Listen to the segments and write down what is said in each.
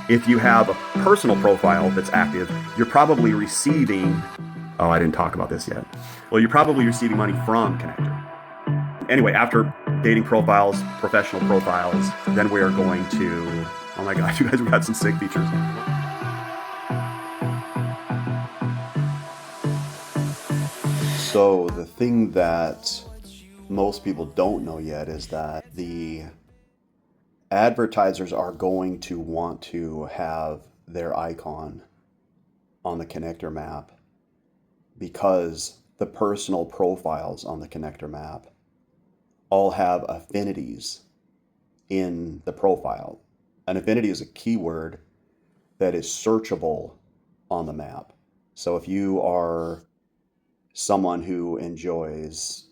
If you have a personal profile that's active, you're probably receiving, oh, I didn't talk about this yet. Well, you're probably receiving money from Connector. Anyway, after dating profiles, professional profiles, then we are going to, oh my gosh, you guys, we got some sick features. So the thing that most people don't know yet is that the advertisers are going to want to have their icon on the connector map because the personal profiles on the connector map all have affinities in the profile. An affinity is a keyword that is searchable on the map. So if you are someone who enjoys,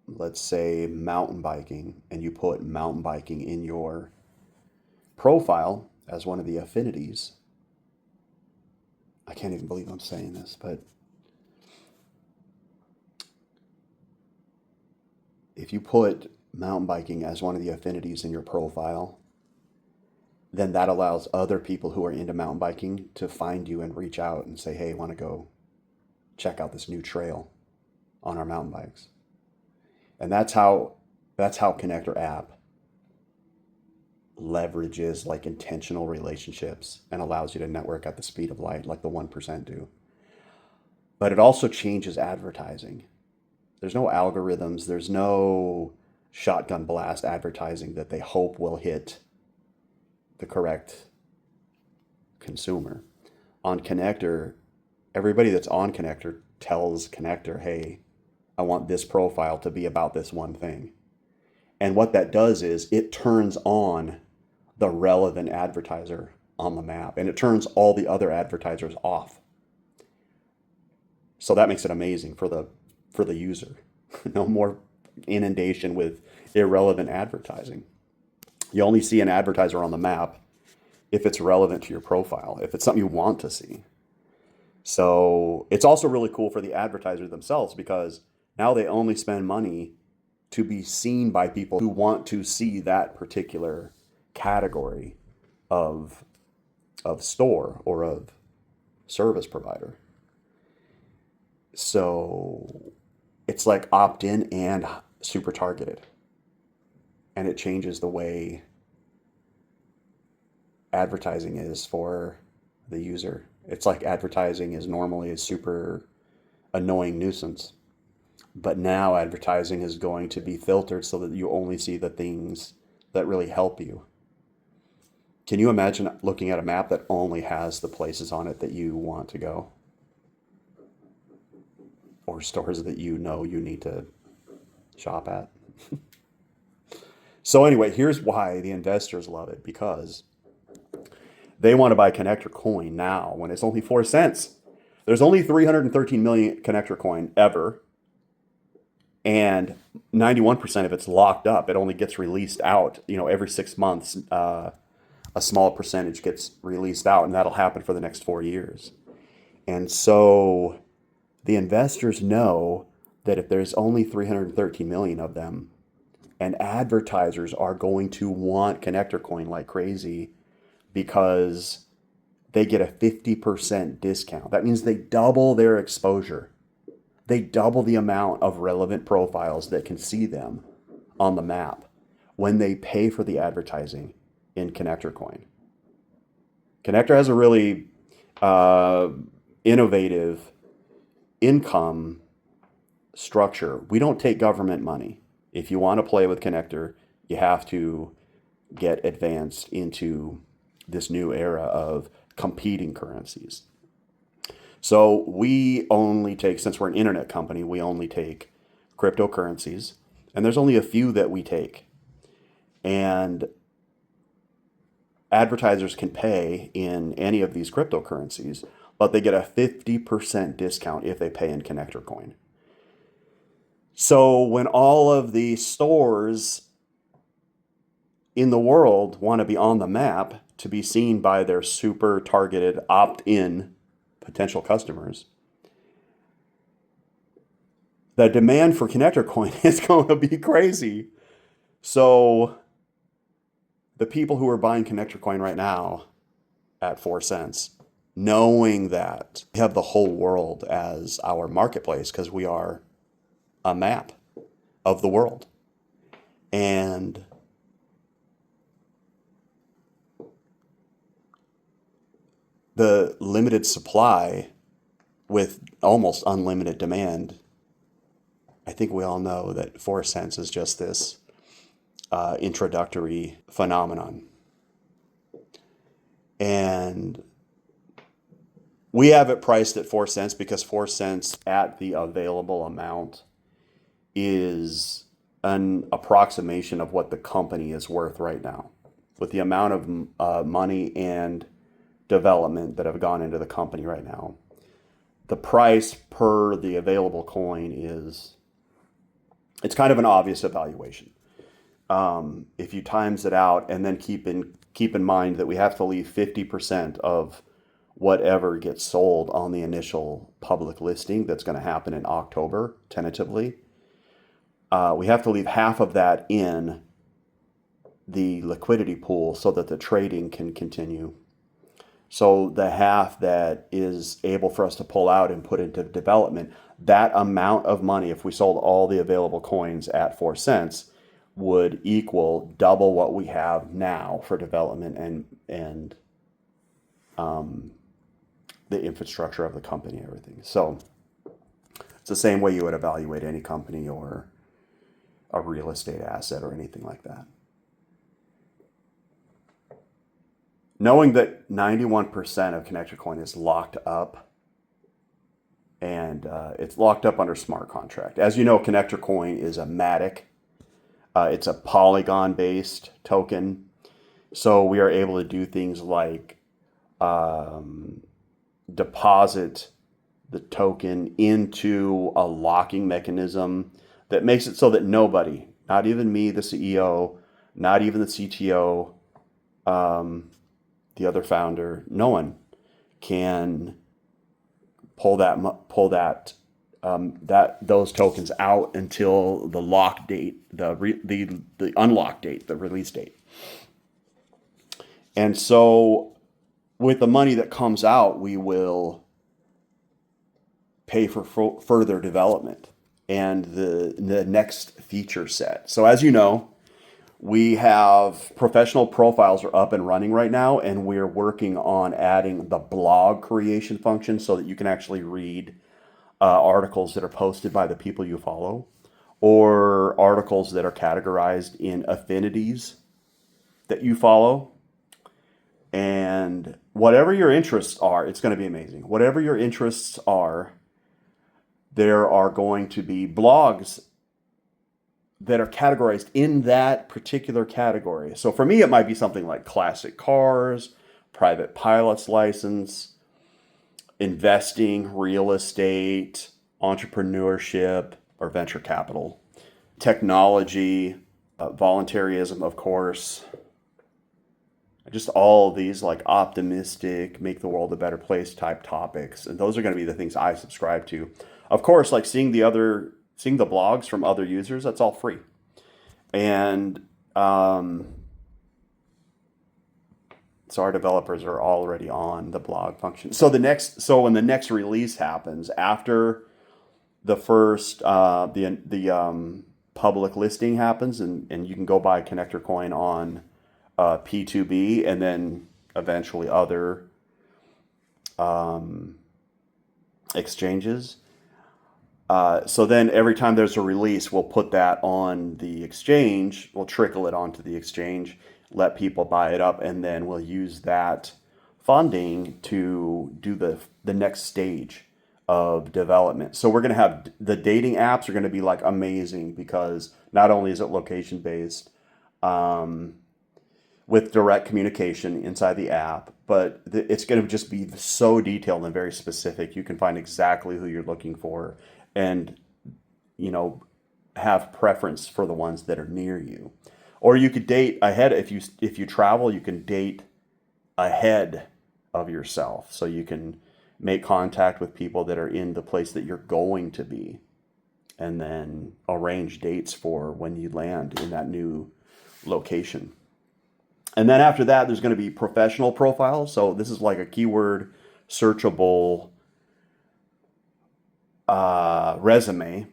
let's say, mountain biking, and you put mountain biking in your profile as one of the affinities, I can't even believe I'm saying this, but if you put mountain biking as one of the affinities in your profile, then that allows other people who are into mountain biking to find you and reach out and say, hey, want to go check out this new trail on our mountain bikes. And that's how Connector app leverages like intentional relationships and allows you to network at the speed of light like the 1% do. But it also changes advertising. There's no algorithms, there's no shotgun blast advertising that they hope will hit the correct consumer. On Connector, everybody that's on Connector tells Connector, hey, I want this profile to be about this one thing. And what that does is it turns on the relevant advertiser on the map and it turns all the other advertisers off. So that makes it amazing for the user. No more inundation with irrelevant advertising. You only see an advertiser on the map if it's relevant to your profile, if it's something you want to see. So it's also really cool for the advertisers themselves because now they only spend money to be seen by people who want to see that particular category of store or of service provider. So it's like opt-in and super targeted. And it changes the way advertising is for the user. It's like advertising is normally a super annoying nuisance. But now advertising is going to be filtered so that you only see the things that really help you. Can you imagine looking at a map that only has the places on it that you want to go? Or stores that you know you need to shop at? So anyway, here's why the investors love it, because they want to buy Connector coin now when it's only 4 cents. There's only 313 million Connector coin ever, and 91% of it's locked up. It only gets released out, every 6 months. A small percentage gets released out, and that'll happen for the next 4 years. And so the investors know that if there's only 313 million of them, and advertisers are going to want Connector coin like crazy because they get a 50% discount. That means they double their exposure. They double the amount of relevant profiles that can see them on the map when they pay for the advertising in Connector coin. Connector has a really innovative income structure. We don't take government money. If you want to play with Connector, you have to get advanced into this new era of competing currencies. So we only take, since we're an internet company, we only take cryptocurrencies, and there's only a few that we take. And advertisers can pay in any of these cryptocurrencies, but they get a 50% discount if they pay in Connector coin. So when all of the stores in the world want to be on the map to be seen by their super targeted opt-in potential customers, the demand for Connector coin is going to be crazy. So The people who are buying Connector Coin right now at 4 cents, knowing that we have the whole world as our marketplace because we are a map of the world. And the limited supply with almost unlimited demand, I think we all know that 4 cents is just this introductory phenomenon. And we have it priced at 4 cents because 4 cents at the available amount is an approximation of what the company is worth right now. With the amount of money and development that have gone into the company right now, the price per the available coin it's kind of an obvious evaluation. If you times it out and then keep in mind that we have to leave 50% of whatever gets sold on the initial public listing that's going to happen in October, tentatively. We have to leave half of that in the liquidity pool so that the trading can continue. So the half that is able for us to pull out and put into development, that amount of money, if we sold all the available coins at 4 cents, would equal double what we have now for development and the infrastructure of the company, everything. So it's the same way you would evaluate any company or a real estate asset or anything like that. Knowing that 91% of Connector Coin is locked up, and it's locked up under smart contract. As you know, Connector Coin is a Matic. It's a Polygon-based token. So we are able to do things like deposit the token into a locking mechanism that makes it so that nobody, not even me, the CEO, not even the CTO, the other founder, no one can pull those tokens out until the lock date, the unlock date, the release date. And so with the money that comes out, we will pay for further development and the next feature set. So as you know, we have professional profiles are up and running right now, and we're working on adding the blog creation function so that you can actually read articles that are posted by the people you follow, or articles that are categorized in affinities that you follow. And whatever your interests are, it's going to be amazing. Whatever your interests are, there are going to be blogs that are categorized in that particular category. So for me, it might be something like classic cars, private pilot's license, investing, real estate, entrepreneurship, or venture capital, technology, voluntarism, of course. Just all of these like optimistic, make the world a better place type topics. And those are going to be the things I subscribe to. Of course, like seeing the blogs from other users, that's all free. And so our developers are already on the blog function. So when the next release happens after the first the public listing happens, and you can go buy Connector Coin on P2B and then eventually other exchanges. So then every time there's a release, we'll put that on the exchange, we'll trickle it onto the exchange, let people buy it up, and then we'll use that funding to do the next stage of development. So we're going to have the dating apps are going to be like amazing because not only is it location based with direct communication inside the app, but it's going to just be so detailed and very specific. You can find exactly who you're looking for and, have preference for the ones that are near you. Or you could date ahead. If you travel, you can date ahead of yourself. So you can make contact with people that are in the place that you're going to be and then arrange dates for when you land in that new location. And then after that, there's going to be professional profiles. So this is like a keyword searchable resume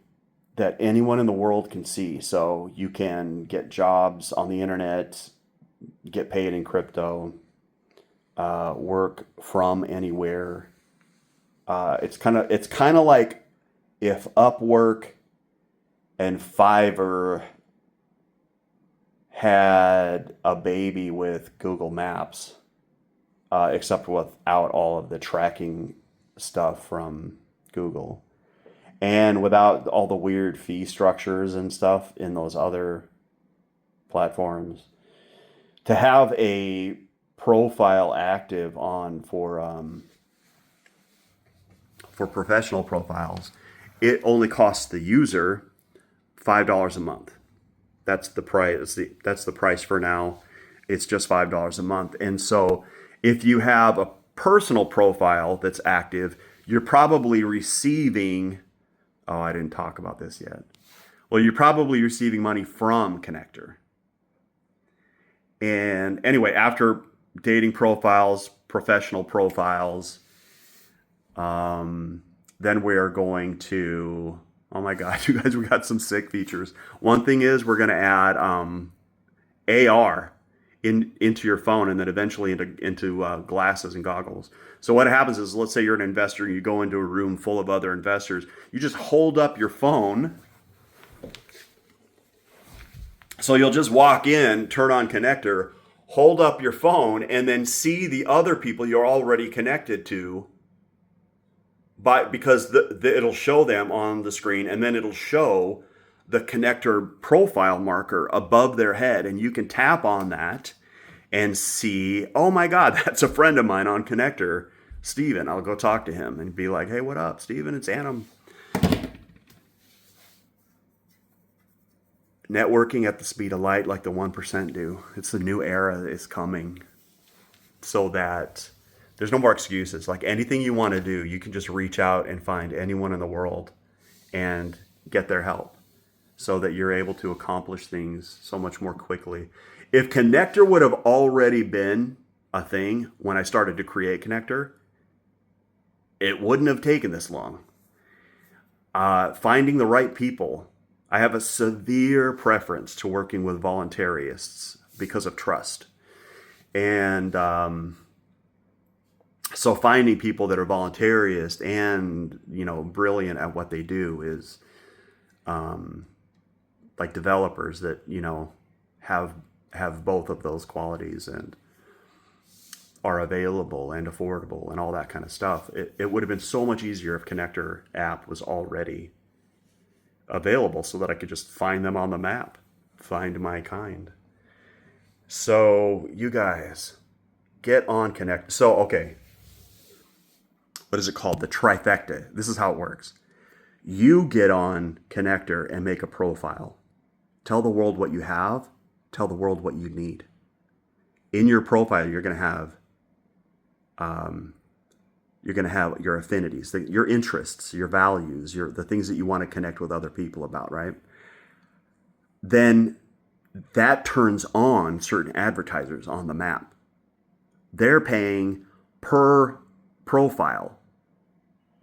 that anyone in the world can see. So you can get jobs on the internet, get paid in crypto, work from anywhere. It's kind of like if Upwork and Fiverr had a baby with Google Maps, except without all of the tracking stuff from Google and without all the weird fee structures and stuff in those other platforms. To have a profile active on for professional profiles, it only costs the user $5 a month. That's the price. That's the price for now. It's just $5 a month. And so, if you have a personal profile that's active, you're probably receiving. Oh, I didn't talk about this yet. Well, you're probably receiving money from Connector. And anyway, after dating profiles, professional profiles, then we're going to, oh my God, you guys, we got some sick features. One thing is we're going to add AR into your phone and then eventually into glasses and goggles. So what happens is, let's say you're an investor and you go into a room full of other investors. You just hold up your phone. So you'll just walk in, turn on Connector, hold up your phone, and then see the other people you're already connected to because it'll show them on the screen, and then it'll show the Connector profile marker above their head, and you can tap on that and see, oh my God, that's a friend of mine on Connector, Steven. I'll go talk to him and be like, hey, what up, Steven? It's Annam. Networking at the speed of light, like the 1% do. It's the new era that is coming, so that there's no more excuses. Like anything you want to do, you can just reach out and find anyone in the world and get their help, so that you're able to accomplish things so much more quickly. If Connector would have already been a thing when I started to create Connector, it wouldn't have taken this long. Finding the right people. I have a severe preference to working with voluntarists because of trust. And so finding people that are voluntarist and, brilliant at what they do is like developers that, have both of those qualities and are available and affordable and all that kind of stuff. It would have been so much easier if Connector app was already available, so that I could just find them on the map, find my kind. So you guys get on Connect. So, okay. What is it called? The trifecta. This is how it works. You get on Connector and make a profile. Tell the world what you have. Tell the world what you need. In your profile, you're going to have your affinities, your interests, your values, the things that you want to connect with other people about, right? Then that turns on certain advertisers on the map. They're paying per profile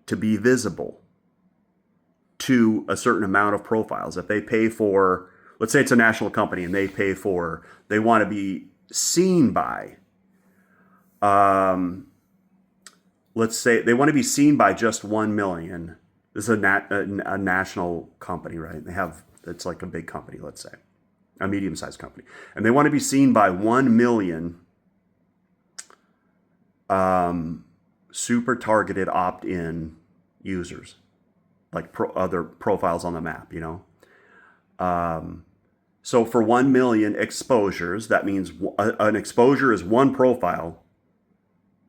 to be visible to a certain amount of profiles. If they pay for, let's say it's a national company and they want to be seen by, let's say they want to be seen by just 1 million. This is a national company, right? It's like a big company, let's say, a medium-sized company. And they want to be seen by 1 million super targeted opt-in users, like other profiles on the map, So for 1 million exposures, that means an exposure is one profile,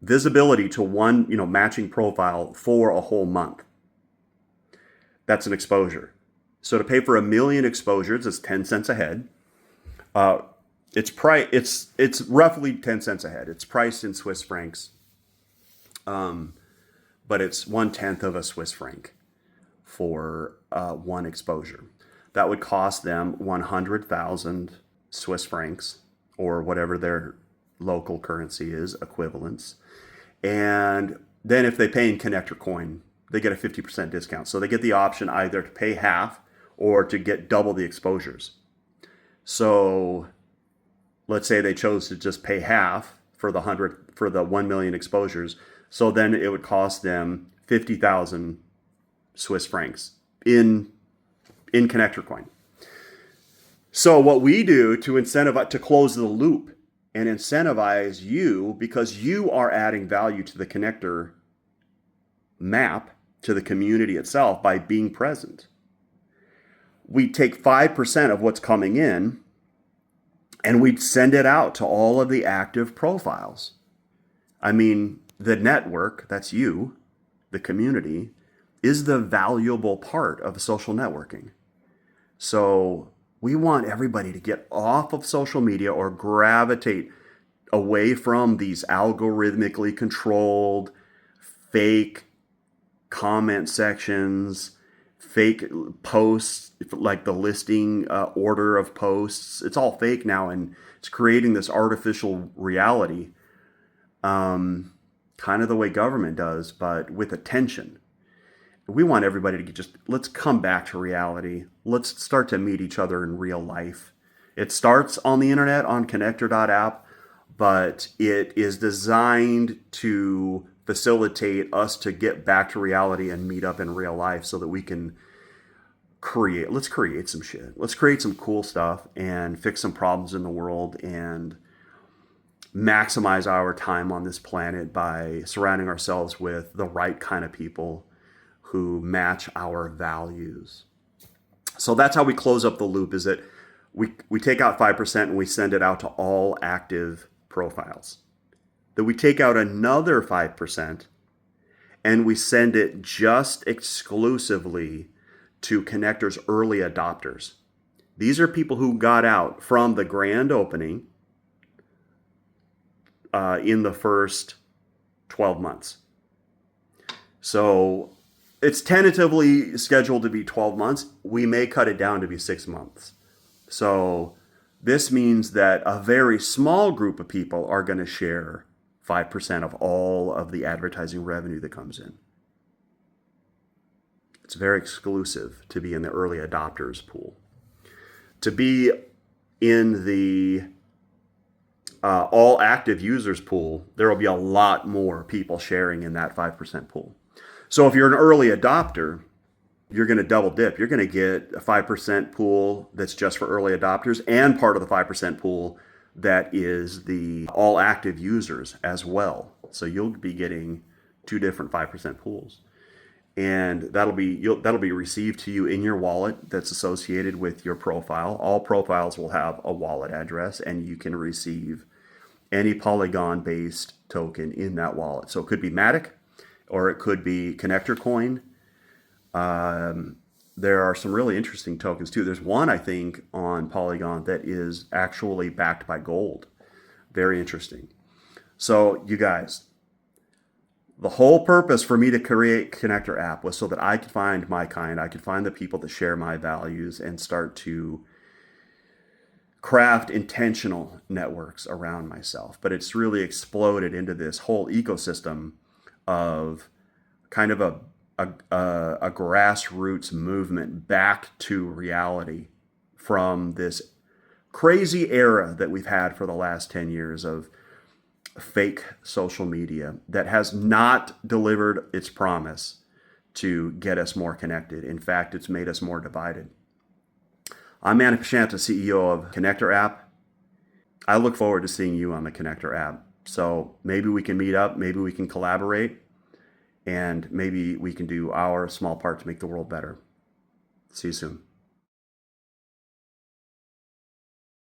visibility to one, matching profile for a whole month. That's an exposure. So to pay for 1 million exposures, it's 10 cents a head. It's roughly 10 cents a head. It's priced in Swiss francs, but it's 1/10 of a Swiss franc for one exposure. That would cost them 100,000 Swiss francs, or whatever their local currency is, equivalents. And then if they pay in Connector Coin, they get a 50% discount. So they get the option either to pay half or to get double the exposures. So let's say they chose to just pay half for the 1 million exposures. So then it would cost them 50,000 Swiss francs in Connector Coin. So what we do to close the loop and incentivize you, because you are adding value to the connector map, to the community itself by being present. We take 5% of what's coming in and we send it out to all of the active profiles. I mean, the network, that's you, the community, is the valuable part of social networking. So we want everybody to get off of social media or gravitate away from these algorithmically controlled, fake comment sections, fake posts, like the listing order of posts. It's all fake now, and it's creating this artificial reality, kind of the way government does, but with attention. We want everybody to let's come back to reality. Let's start to meet each other in real life. It starts on the internet on connector.app, but it is designed to facilitate us to get back to reality and meet up in real life so that we can let's create some shit. Let's create some cool stuff and fix some problems in the world and maximize our time on this planet by surrounding ourselves with the right kind of people who match our values. So that's how we close up the loop, is that we take out 5% and we send it out to all active profiles. Then we take out another 5% and we send it just exclusively to Connector's early adopters. These are people who got out from the grand opening in the first 12 months. So it's tentatively scheduled to be 12 months. We may cut it down to be 6 months. So this means that a very small group of people are going to share 5% of all of the advertising revenue that comes in. It's very exclusive to be in the early adopters pool. To be in the all active users pool, there will be a lot more people sharing in that 5% pool. So if you're an early adopter, you're going to double dip. You're going to get a 5% pool that's just for early adopters and part of the 5% pool that is the all active users as well. So you'll be getting two different 5% pools. And that'll be received to you in your wallet that's associated with your profile. All profiles will have a wallet address, and you can receive any Polygon-based token in that wallet. So it could be Matic, or it could be Connector Coin. There are some really interesting tokens too. There's one, I think, on Polygon that is actually backed by gold. Very interesting. So you guys, the whole purpose for me to create Connector app was so that I could find my kind. I could find the people that share my values and start to craft intentional networks around myself. But it's really exploded into this whole ecosystem of kind of a grassroots movement back to reality from this crazy era that we've had for the last 10 years of fake social media that has not delivered its promise to get us more connected. In fact, it's made us more divided. I'm Manik Prashanta, CEO of Connector app. I look forward to seeing you on the Connector app. So maybe we can meet up, maybe we can collaborate, and maybe we can do our small part to make the world better. See you soon.